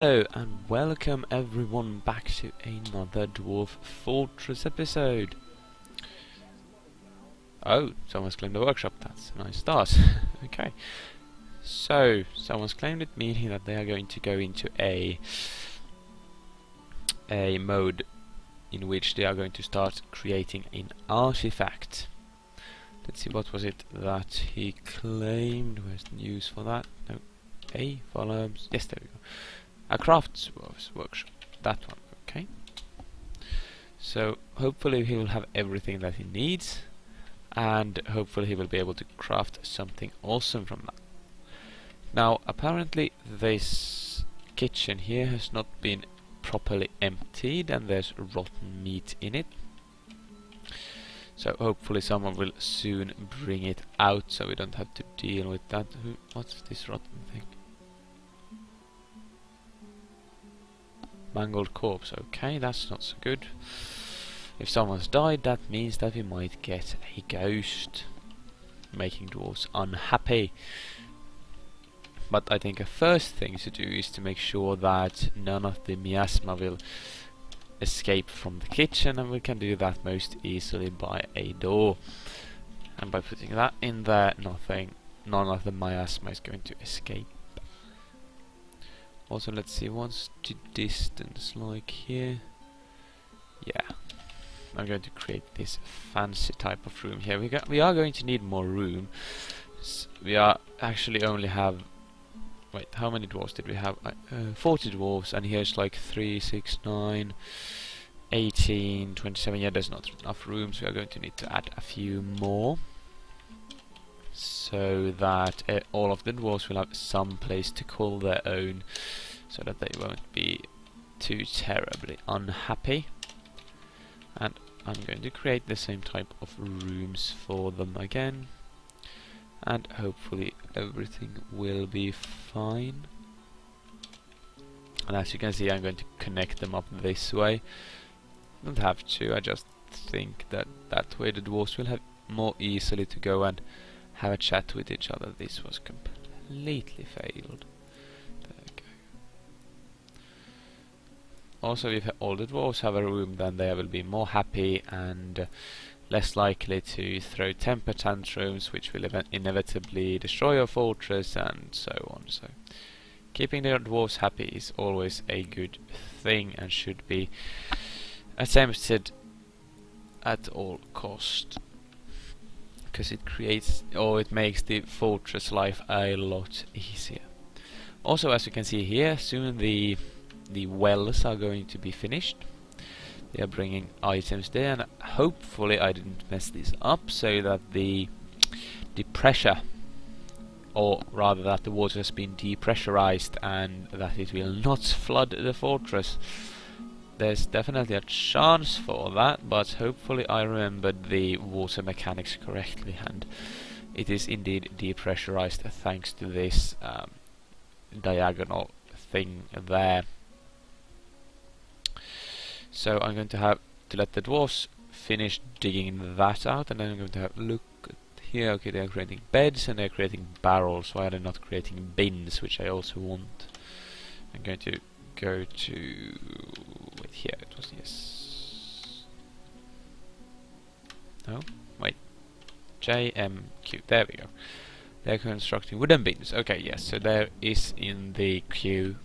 Hello and welcome everyone back to another Dwarf Fortress episode. Oh, someone's claimed the workshop, that's a nice start. Okay, so someone's claimed it, meaning that they are going to go into a mode in which they are going to start creating an artifact. Let's see, what was it that he claimed? Where's the news for that? No, A follows, yes, there we go. A crafts workshop, that one, okay. So hopefully he will have everything that he needs, and hopefully he will be able to craft something awesome from that. Now apparently this kitchen here has not been properly emptied and there's rotten meat in it. So hopefully someone will soon bring it out so we don't have to deal with that. What's this rotten thing? Mangled corpse, okay, that's not so good. If someone's died, that means that we might get a ghost, making dwarves unhappy. But I think a first thing to do is to make sure that none of the miasma will escape from the kitchen, and we can do that most easily by a door. And by putting that in there, none of the miasma is going to escape. Also, let's see, what's the distance like here? Yeah, I'm going to create this fancy type of room here. We are going to need more room. We are actually only have... Wait, how many dwarves did we have? 40 dwarves, and here's like 3, 6, 9, 18, 27. Yeah, there's not enough room, so we are going to need to add a few more, so that all of the dwarves will have some place to call their own, so that they won't be too terribly unhappy. And I'm going to create the same type of rooms for them again, and hopefully everything will be fine. And as you can see, I'm going to connect them up this way. Don't have to, I just think that that way the dwarves will have more easily to go and have a chat with each other. This was completely failed. There we go. Also, if all the dwarves have a room, then they will be more happy and less likely to throw temper tantrums, which will inevitably destroy your fortress and so on. So keeping the dwarves happy is always a good thing and should be attempted at all cost, because it creates, or it makes the fortress life a lot easier. Also, as you can see here, soon the wells are going to be finished. They are bringing items there, and hopefully I didn't mess this up, so that the pressure, or rather that the water has been depressurized and that it will not flood the fortress. There's definitely a chance for that, but hopefully I remembered the water mechanics correctly, and it is indeed depressurized thanks to this diagonal thing there. So I'm going to have to let the dwarves finish digging that out, and then I'm going to have look at here. Okay, they are creating beds and they're creating barrels. Why are they not creating bins, which I also want? I'm going to go to... wait, here it was, yes. No? Wait. JMQ, there we go. They're constructing wooden bins. Okay, yes, so there is in the queue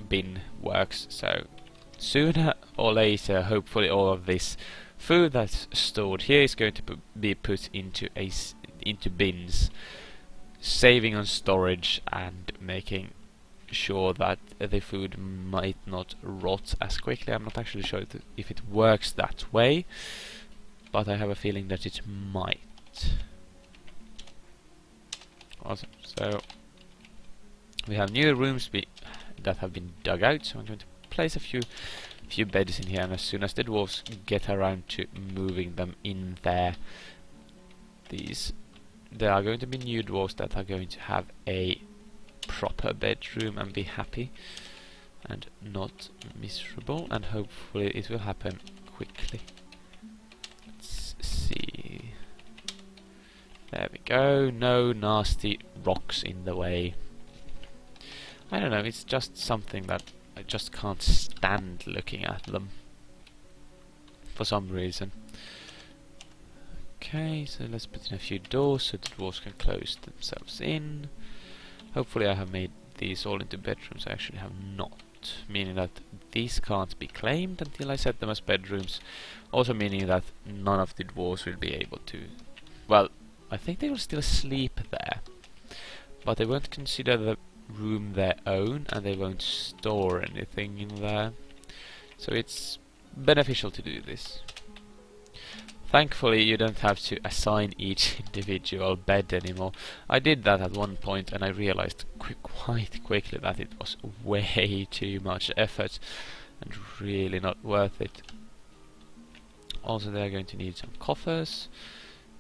bin works, so sooner or later, hopefully all of this food that's stored here is going to be put into bins, saving on storage and making sure that the food might not rot as quickly. I'm not actually sure if it works that way, but I have a feeling that it might. Awesome. So we have new rooms that have been dug out, so I'm going to place a few beds in here, and as soon as the dwarves get around to moving them in there, there are going to be new dwarves that are going to have a proper bedroom and be happy and not miserable, and hopefully it will happen quickly. Let's see. There we go, no nasty rocks in the way. I don't know, it's just something that I just can't stand looking at them for some reason. Okay, so let's put in a few doors so the dwarves can close themselves in. Hopefully I have made these all into bedrooms. I actually have not, meaning that these can't be claimed until I set them as bedrooms. Also meaning that none of the dwarves will be able to... Well, I think they will still sleep there, but they won't consider the room their own, and they won't store anything in there. So it's beneficial to do this. Thankfully you don't have to assign each individual bed anymore. I did that at one point and I realized quite quickly that it was way too much effort and really not worth it. Also they're going to need some coffers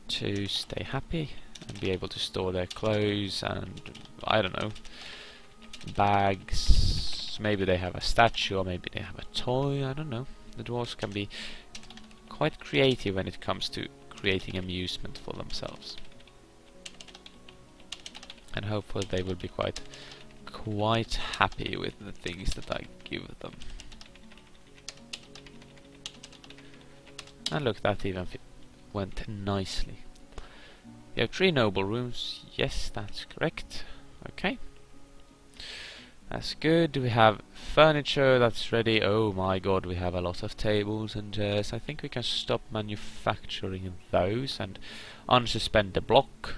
to stay happy and be able to store their clothes and, I don't know, bags. Maybe they have a statue or maybe they have a toy, I don't know. The dwarves can be quite creative when it comes to creating amusement for themselves. And hopefully they will be quite happy with the things that I give them. And look, that even went nicely. You have 3 noble rooms. Yes, that's correct. Okay. That's good. We have furniture that's ready. Oh my god, we have a lot of tables and chairs. I think we can stop manufacturing those and unsuspend the block.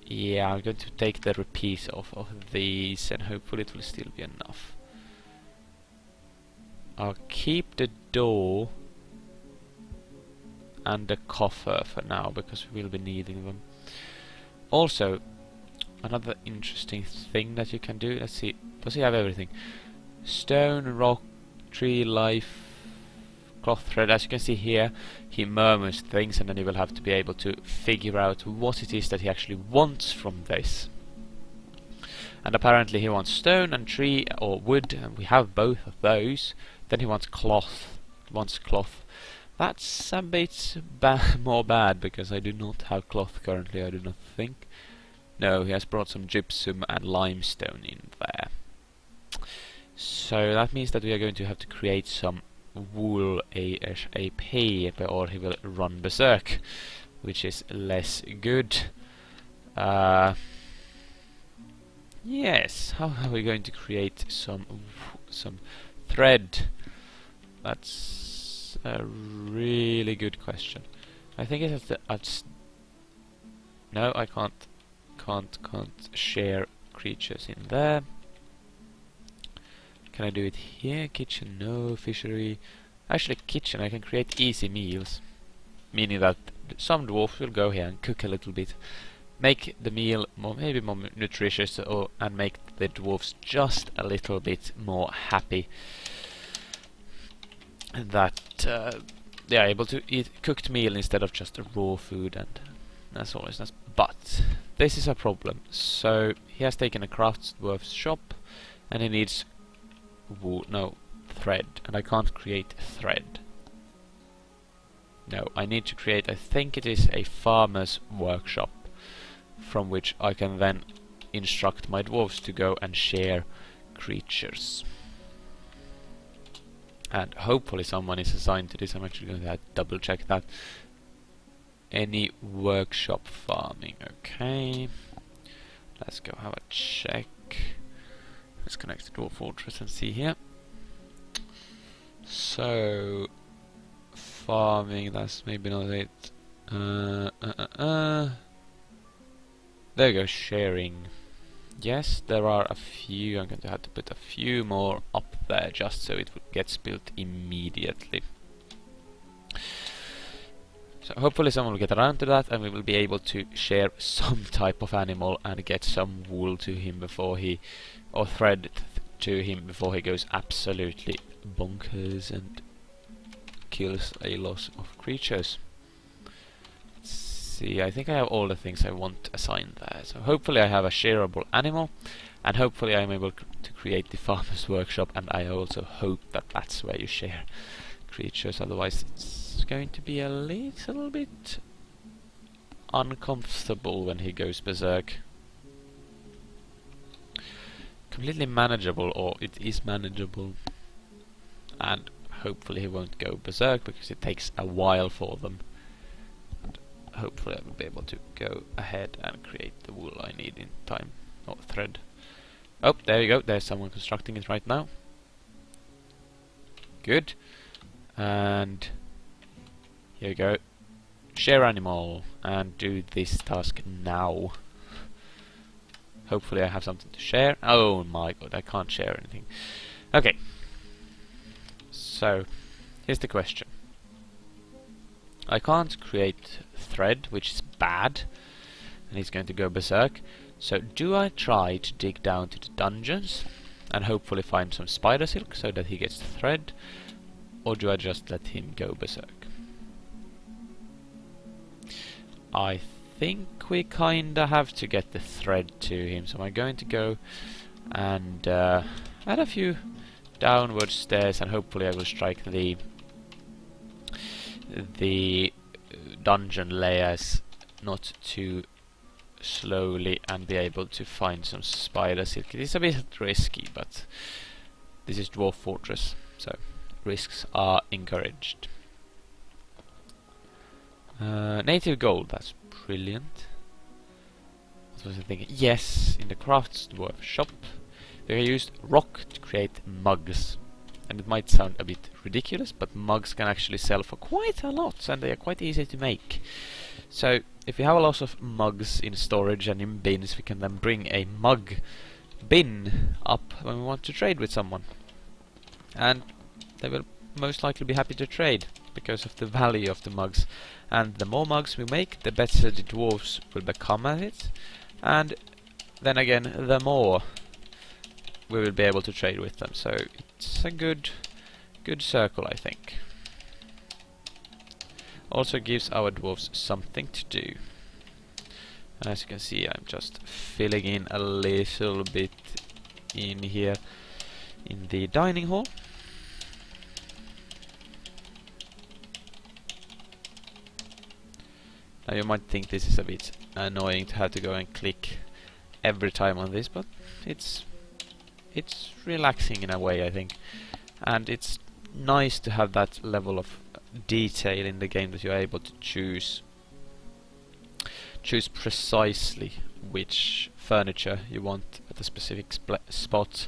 Yeah, I'm going to take the repeats off of these and hopefully it will still be enough. I'll keep the door and the coffer for now because we will be needing them. Also, another interesting thing that you can do, let's see, does he have everything? Stone, rock, tree, life, cloth thread. As you can see here, he murmurs things and then you will have to be able to figure out what it is that he actually wants from this. And apparently he wants stone and tree or wood, and we have both of those. Then he wants cloth. That's a bit more bad because I do not have cloth currently, I do not think. No, he has brought some gypsum and limestone in there. So that means that we are going to have to create some wool ASAP or he will run berserk, which is less good. Yes, how are we going to create some thread? That's a really good question. I think it has to... no, I can't share creatures in there. Can I do it here? Kitchen, no. Fishery. Actually, kitchen, I can create easy meals. Meaning that some dwarf will go here and cook a little bit. Make the meal maybe more nutritious and make the dwarves just a little bit more happy. And that they are able to eat cooked meal instead of just a raw food, and that's always nice. But this is a problem. So he has taken a craftsdwarf's shop and he needs wool, no, thread, and I can't create thread. No, I need to create, I think it is a farmer's workshop from which I can then instruct my dwarves to go and share creatures. And hopefully someone is assigned to this. I'm actually going to double check that. Any workshop farming, okay. Let's go have a check. Let's connect to Dwarf Fortress and see here. So, farming, that's maybe not it. There we go, sharing. Yes, there are a few. I'm going to have to put a few more up there just so it gets built immediately. So hopefully someone will get around to that and we will be able to share some type of animal and get some wool to him before he, or thread to him before he goes absolutely bonkers and kills a lot of creatures. Let's see, I think I have all the things I want assigned there. So hopefully I have a shareable animal and hopefully I'm able to create the farmer's workshop, and I also hope that that's where you share creatures, otherwise it's going to be a little bit uncomfortable when he goes berserk. completely manageable, or it is manageable, and hopefully he won't go berserk because it takes a while for them. And hopefully I will be able to go ahead and create the wool I need in time, or thread. Oh, there you go, there's someone constructing it right now. Good. And here you go. Share animal, and do this task now. Hopefully I have something to share. Oh my god, I can't share anything. Okay. So, here's the question. I can't create thread, which is bad, and he's going to go berserk. So, do I try to dig down to the dungeons and hopefully find some spider silk so that he gets thread, or do I just let him go berserk? I think we kinda have to get the thread to him, so I'm going to go and add a few downward stairs, and hopefully I will strike the dungeon layers not too slowly and be able to find some spider silk. It is a bit risky, but this is Dwarf Fortress, so risks are encouraged. Native gold, that's brilliant. What was I thinking? Yes, in the crafts dwarf shop they used rock to create mugs. And it might sound a bit ridiculous, but mugs can actually sell for quite a lot, and they are quite easy to make. So, if we have a lot of mugs in storage and in bins, we can then bring a mug bin up when we want to trade with someone. And they will most likely be happy to trade, because of the value of the mugs. And the more mugs we make, the better the dwarves will become at it. And then again, the more we will be able to trade with them. So it's a good circle, I think. Also gives our dwarves something to do. And as you can see, I'm just filling in a little bit in here in the dining hall. Now you might think this is a bit annoying to have to go and click every time on this, but it's relaxing in a way, I think. And it's nice to have that level of detail in the game that you're able to choose precisely which furniture you want at a specific spot.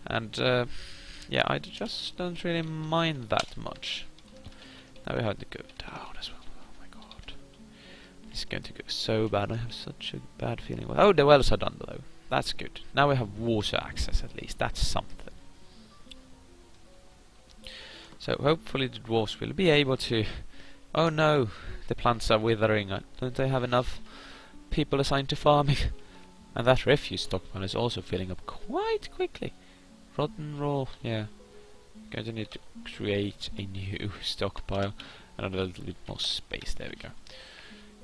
And yeah, I just don't really mind that much. Now we have to go down as well. Oh my god. It's going to go so bad. I have such a bad feeling. Oh, the wells are done though. That's good. Now we have water access at least. That's something. So hopefully the dwarves will be able to... Oh no, the plants are withering. Don't they have enough people assigned to farming? And that refuse stockpile is also filling up quite quickly. Rotten raw, yeah. Going to need to create a new stockpile and a little bit more space. There we go.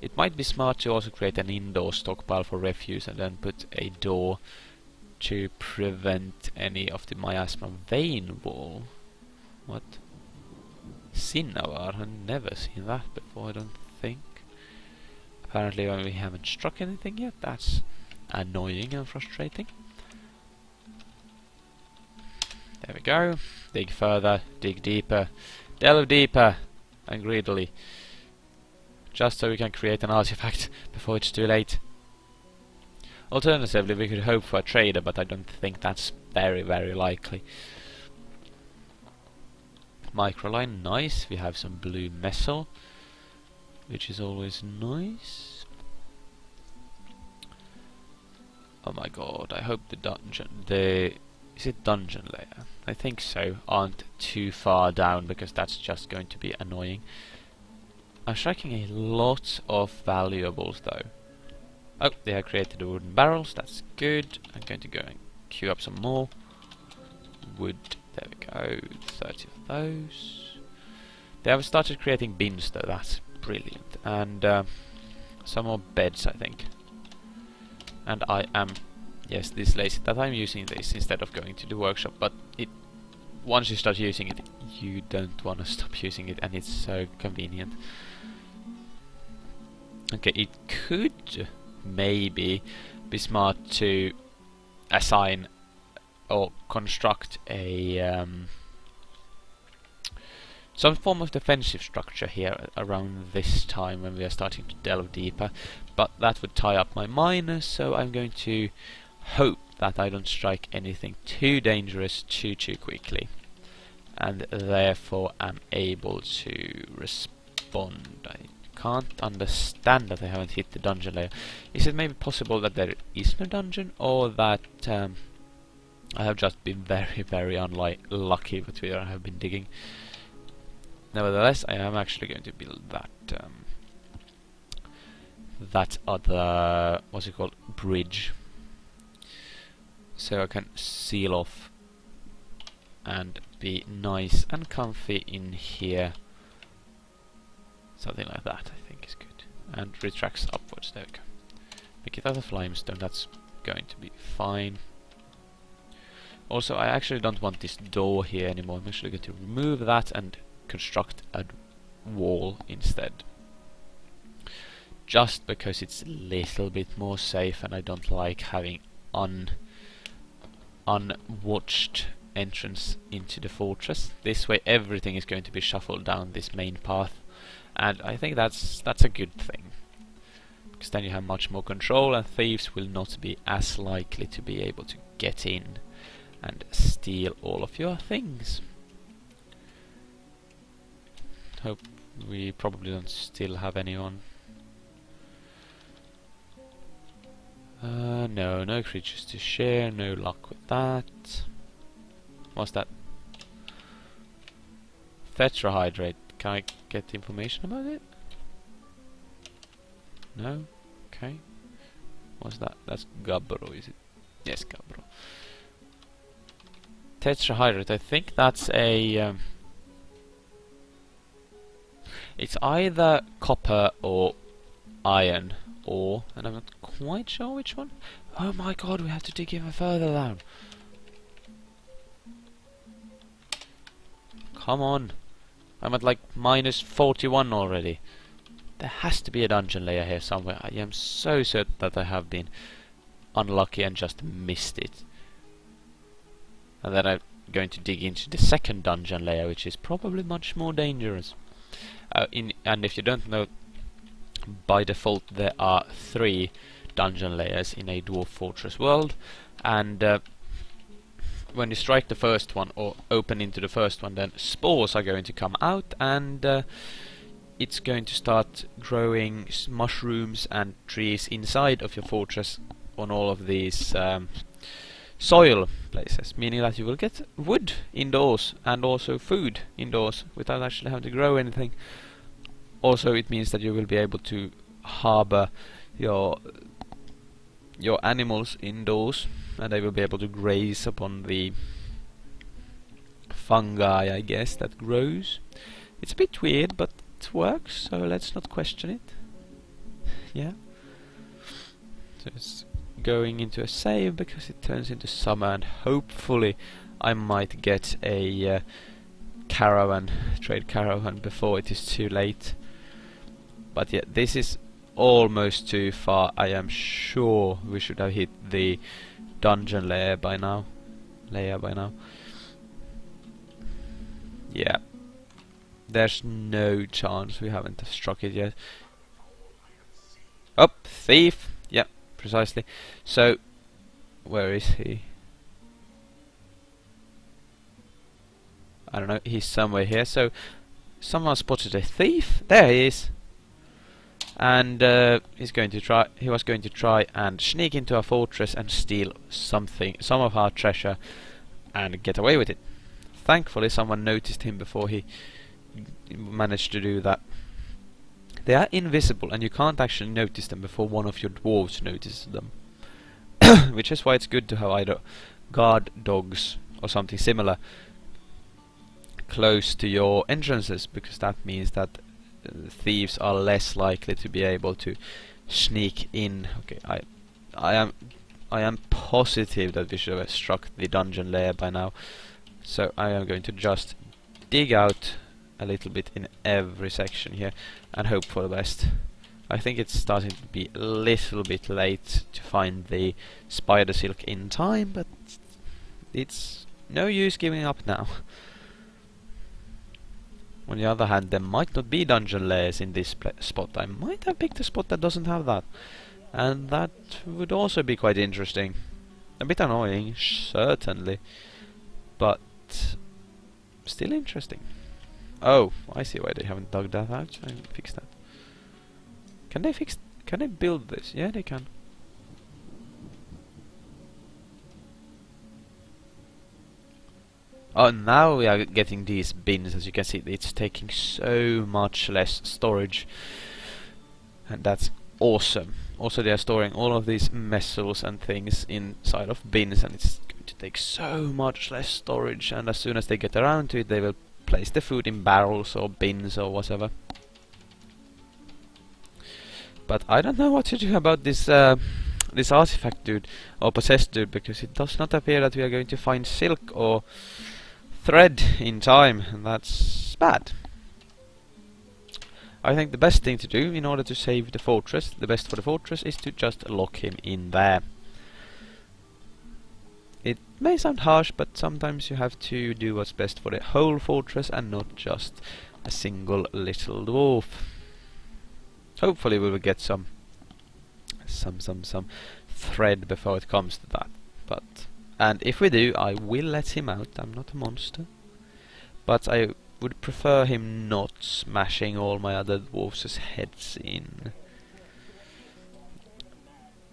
It might be smart to also create an indoor stockpile for refuse and then put a door to prevent any of the miasma vein wall. What? Cinnabar? I've never seen that before, I don't think. Apparently we haven't struck anything yet. That's annoying and frustrating. There we go. Dig further, dig deeper, delve deeper and greedily. Just so we can create an artifact before it's too late. Alternatively, we could hope for a trader, but I don't think that's very, very likely. Microline, nice. We have some blue metal, which is always nice. Oh my god, I hope the dungeon... is it dungeon layer? I think so. Aren't too far down, because that's just going to be annoying. I'm striking a lot of valuables though. Oh, they have created the wooden barrels, that's good. I'm going to go and queue up some more wood. There we go, 30 of those. They have started creating bins though, that's brilliant. And some more beds, I think. And I am, yes, this lazy that I'm using this instead of going to the workshop, but once you start using it, you don't want to stop using it, and it's so convenient. Okay, it could maybe be smart to assign or construct a some form of defensive structure here around this time when we are starting to delve deeper, but that would tie up my miners, so I'm going to hope that I don't strike anything too dangerous too quickly, and therefore am able to respond. I can't understand that I haven't hit the dungeon layer. Is it maybe possible that there is no dungeon, or that I have just been very unlucky with where I have been digging? Nevertheless, I am actually going to build that that other, what's it called, bridge, so I can seal off and be nice and comfy in here. Something like that, I think is good. And retracts upwards. There we go. Make it out of limestone. That's going to be fine. Also, I actually don't want this door here anymore. I'm actually going to remove that and construct a wall instead, just because it's a little bit more safe, and I don't like having unwatched entrance into the fortress. This way everything is going to be shuffled down this main path, and I think that's a good thing, because then you have much more control and thieves will not be as likely to be able to get in and steal all of your things. Hope we probably don't still have anyone. No creatures to share, no luck with that. What's that? Tetrahydrate. Can I get information about it? No? Okay. What's that? That's gabbro, is it? Yes, gabbro. Tetrahydrate, I think that's a... it's either copper or iron ore, and I'm not quite sure which one. Oh my god, we have to dig even further down. Come on. I'm at like minus 41 already. There has to be a dungeon layer here somewhere. I am so certain that I have been unlucky and just missed it. And then I'm going to dig into the second dungeon layer, which is probably much more dangerous. And if you don't know, by default there are 3 dungeon layers in a dwarf fortress world, and when you strike the first one or open into the first one, then spores are going to come out, and it's going to start growing mushrooms and trees inside of your fortress on all of these soil places, meaning that you will get wood indoors and also food indoors without actually having to grow anything. Also, it means that you will be able to harbor your animals indoors, and they will be able to graze upon the fungi, I guess, that grows. It's a bit weird, but it works, so let's not question it. Yeah. So it's going into a save because it turns into summer, and hopefully I might get a trade caravan before it is too late. But yeah, this is almost too far. I am sure we should have hit the dungeon layer by now. Yeah. There's no chance we haven't struck it yet. Oh, thief! Yeah, precisely. So, where is he? I don't know, he's somewhere here. So, someone spotted a thief. There he is. And he was going to try and sneak into our fortress and steal some of our treasure and get away with it. Thankfully someone noticed him before he managed to do that. They are invisible and you can't actually notice them before one of your dwarves notices them. Which is why it's good to have either guard dogs or something similar close to your entrances, because that means that thieves are less likely to be able to sneak in. Okay, I am positive that we should have struck the dungeon layer by now, so I am going to just dig out a little bit in every section here and hope for the best. I think it's starting to be a little bit late to find the spider silk in time, but it's no use giving up now. On the other hand, there might not be dungeon layers in this spot. I might have picked a spot that doesn't have that. And that would also be quite interesting. A bit annoying, certainly. But still interesting. Oh, I see why they haven't dug that out. I can fix that. Can they build this? Yeah, they can. Oh, now we are getting these bins. As you can see, it's taking so much less storage. And that's awesome. Also, they are storing all of these missiles and things inside of bins, and it's going to take so much less storage. And as soon as they get around to it, they will place the food in barrels or bins or whatever. But I don't know what to do about this this artifact dude, or possessed dude, because it does not appear that we are going to find silk or thread in time, and that's bad. I think the best thing to do in order to save the fortress, the best for the fortress, is to just lock him in there. It may sound harsh, but sometimes you have to do what's best for the whole fortress and not just a single little dwarf. Hopefully we will get some thread before it comes to that. And if we do, I will let him out. I'm not a monster. But I would prefer him not smashing all my other dwarfs' heads in.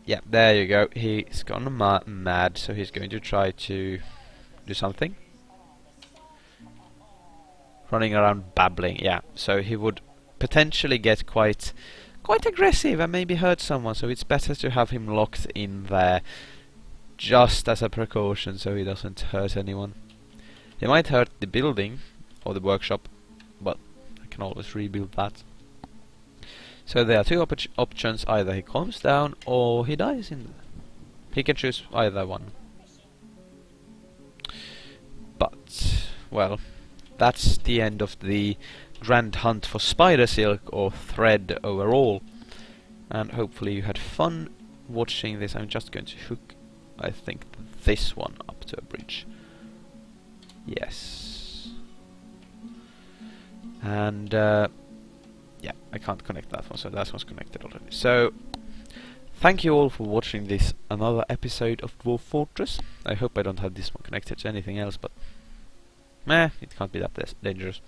Yeah, there you go. He's gone mad, so he's going to try to do something. Running around babbling, yeah. So he would potentially get quite aggressive and maybe hurt someone, so it's better to have him locked in there just as a precaution so he doesn't hurt anyone. He might hurt the building or the workshop, but I can always rebuild that. So there are two options: either he calms down or he dies in there. He can choose either one. But, well, that's the end of the grand hunt for spider silk or thread overall. And hopefully you had fun watching this. I'm just going to hook, I think, this one up to a bridge. Yes. And yeah, I can't connect that one, so that one's connected already. So thank you all for watching this another episode of Dwarf Fortress. I hope I don't have this one connected to anything else, but meh, it can't be that dangerous.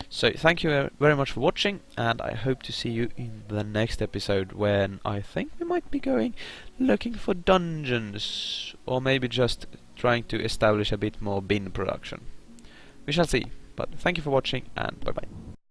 So thank you very much for watching, and I hope to see you in the next episode, when I think we might be going looking for dungeons, or maybe just trying to establish a bit more bin production. We shall see, but thank you for watching, and bye bye.